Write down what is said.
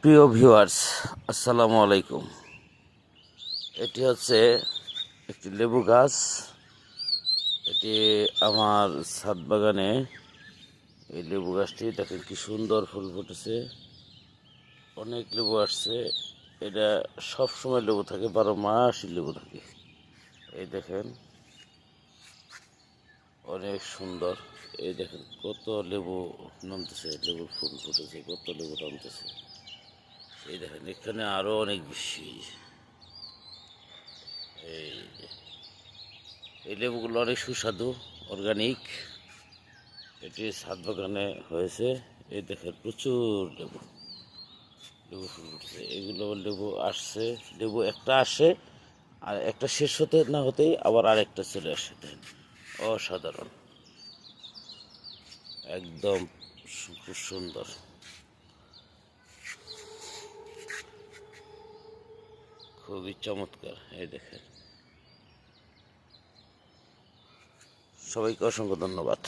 প্রিয় ভিউয়ার্স, আসসালামু আলাইকুম। এটি হচ্ছে একটি লেবু গাছ। এটি আমার ছাদ বাগানে। এই লেবু গাছটি দেখেন কি সুন্দর ফুল ফুটেছে, অনেক লেবু আসছে। এটা সব সময় লেবু থাকে, 12 মাসই লেবু থাকে। এই দেখেন অনেক সুন্দর। এই দেখেন কত লেবু নামতেছে, লেবুর ফুল ফুটেছে, কত লেবু নামতেছে। এই দেখেন এখানে আরো অনেক বেশি। এই এই লেবুগুলো অনেক সুস্বাদু, অর্গানিক। এটি ছাদ বাগানে হয়েছে। এই দেখেন প্রচুর লেবু, লেবু ফুল উঠছে। এগুলো লেবু আসছে, লেবু একটা আসে আর একটা শেষ হতে না হতেই আবার আরেকটা চলে আসে। দেখেন অসাধারণ, একদম খুব সুন্দর, খুবই চমৎকার। এই দেখেন, সবাইকে অসংখ্য ধন্যবাদ।